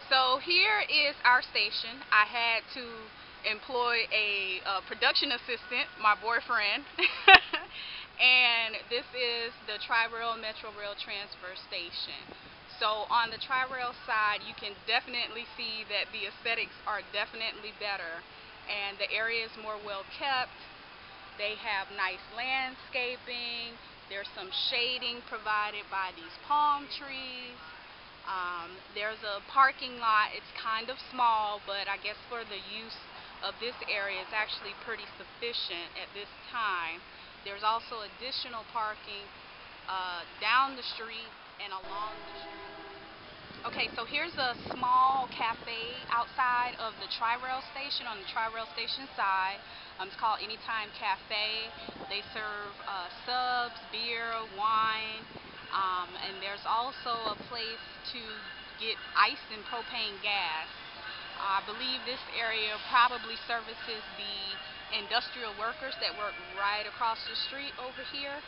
So here is our station. I had to employ a production assistant, my boyfriend, and this is the Tri-Rail Metrorail transfer station. So on the Tri-Rail side, you can definitely see that the aesthetics are definitely better, and the area is more well kept. They have nice landscaping. There's some shading provided by these palm trees. There's a parking lot. It's kind of small, but I guess for the use of this area, it's actually pretty sufficient at this time. There's also additional parking down the street and along the street. Okay, so here's a small cafe outside of the Tri-Rail station, on the Tri-Rail station side. It's called Anytime Cafe. They serve subs, beer, wine, and there's also a place to get ice and propane gas. I believe this area probably services the industrial workers that work right across the street over here.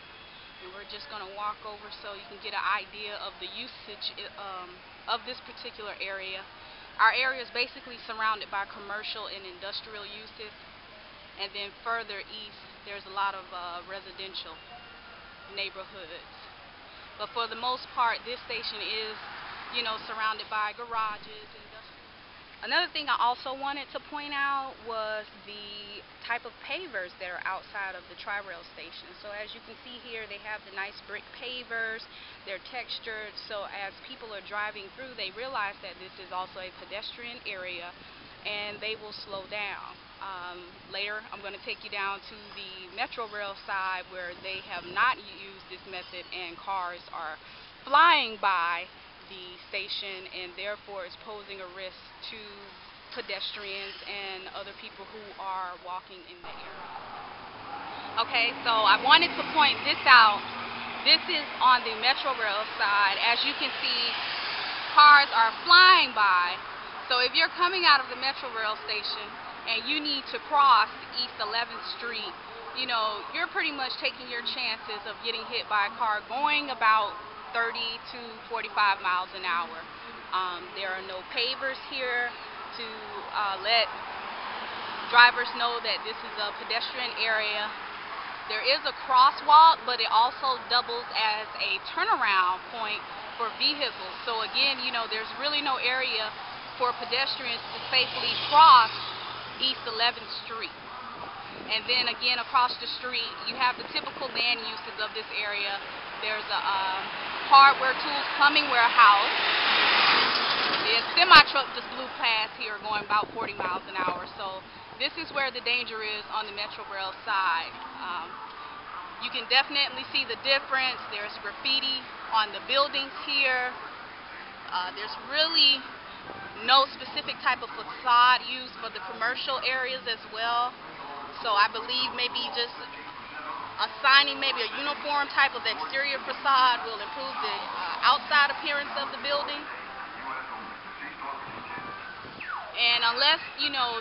And we're just going to walk over so you can get an idea of the usage of this particular area. Our area is basically surrounded by commercial and industrial uses, and then further east there's a lot of residential neighborhoods. But for the most part, this station is, surrounded by garages, industrial. Another thing I also wanted to point out was the type of pavers that are outside of the Tri-Rail station. So as you can see here, they have the nice brick pavers. They're textured, so as people are driving through, they realize that this is also a pedestrian area, and they will slow down. Later, I'm going to take you down to the Metrorail side where they have not used this method, and cars are flying by the station, and therefore is posing a risk to pedestrians and other people who are walking in the area. Okay, so I wanted to point this out. This is on the Metrorail side. As you can see, cars are flying by. So if you're coming out of the Metrorail station and you need to cross East 11th Street, you're pretty much taking your chances of getting hit by a car going about 30 to 45 miles an hour. There are no pavers here to let drivers know that this is a pedestrian area. There is a crosswalk, but it also doubles as a turnaround point for vehicles. So again, there's really no area for pedestrians to safely cross East 11th Street. And then again, across the street, you have the typical land uses of this area. There's a hardware, tools, plumbing warehouse. The semi-truck just blew past here going about 40 miles an hour. So this is where the danger is on the Metrorail side. You can definitely see the difference. There's graffiti on the buildings here. There's really no specific type of facade used for the commercial areas as well. So I believe maybe just assigning maybe a uniform type of exterior facade will improve the outside appearance of the building. And unless,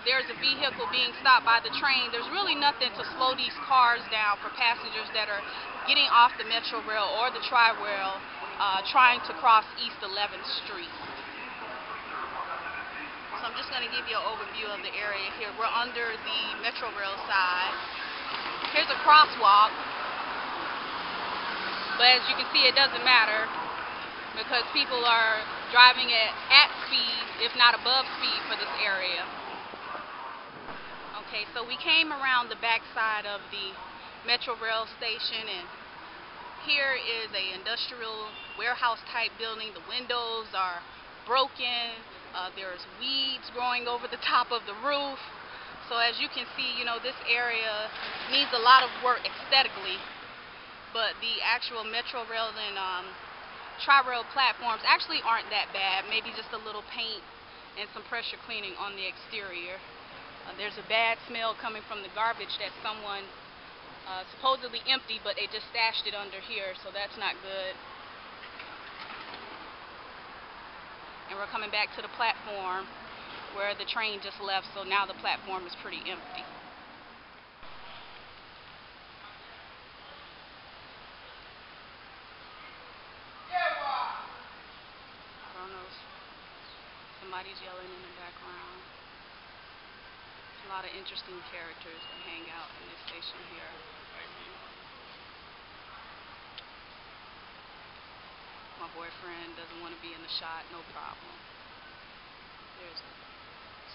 there's a vehicle being stopped by the train, there's really nothing to slow these cars down for passengers that are getting off the Metrorail or the Tri-Rail trying to cross East 11th Street. So I'm just going to give you an overview of the area here. We're under the Metrorail side. Here's a crosswalk, but as you can see, it doesn't matter because people are driving at speed, if not above speed, for this area. Okay, so we came around the back side of the Metrorail station, and here is a industrial warehouse type building. The windows are broken. There's weeds growing over the top of the roof. So as you can see, this area needs a lot of work aesthetically, but the actual Metrorail and Tri-Rail platforms actually aren't that bad. Maybe just a little paint and some pressure cleaning on the exterior. There's a bad smell coming from the garbage that someone supposedly emptied, but they just stashed it under here, so that's not good. And we're coming back to the platform where the train just left, so now the platform is pretty empty. I don't know, somebody Somebody's yelling in the background. There's a lot of interesting characters that hang out in this station here. My boyfriend doesn't want to be in the shot, no problem. There's a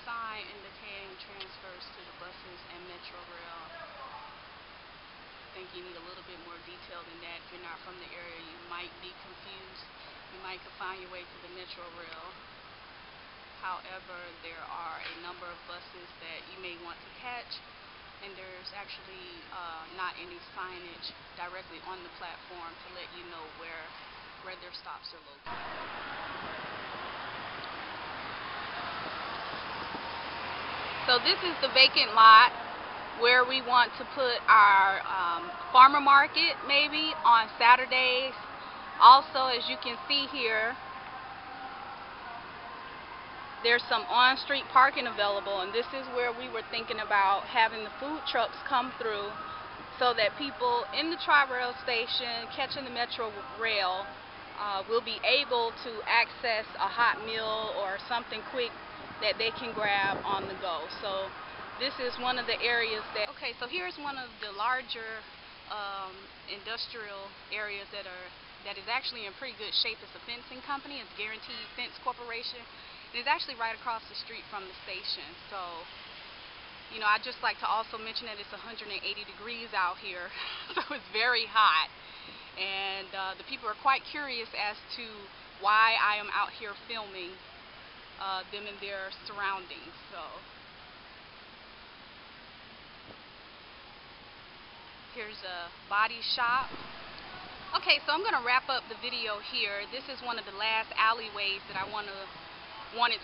sign indicating transfers to the buses and Metrorail. I think you need a little bit more detail than that. If you're not from the area, you might be confused. You might could find your way to the Metrorail. However, there are a number of buses that you may want to catch, and there's actually not any signage directly on the platform to let you know where their stops are located. So this is the vacant lot where we want to put our farmer market maybe on Saturdays. Also, as you can see here, there's some on-street parking available, and this is where we were thinking about having the food trucks come through so that people in the Tri-Rail station catching the Metrorail will be able to access a hot meal or something quick that they can grab on the go. So this is one of the areas that... Okay, so here's one of the larger industrial areas that is actually in pretty good shape. It's a fencing company. It's Guaranteed Fence Corporation. And it's actually right across the street from the station. So, you know, I'd just like to also mention that it's 180 degrees out here, so it's very hot. And the people are quite curious as to why I am out here filming them in their surroundings. So here's a body shop. Okay, so I'm going to wrap up the video here. This is one of the last alleyways that I wanted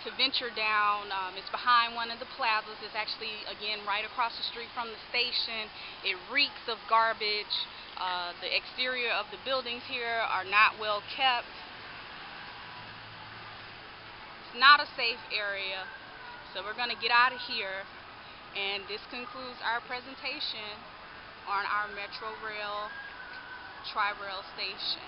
to venture down. It's behind one of the plazas. It's actually, again, right across the street from the station. It reeks of garbage. The exterior of the buildings here are not well kept. It's not a safe area. So we're going to get out of here. And this concludes our presentation on our Metrorail Tri-Rail station.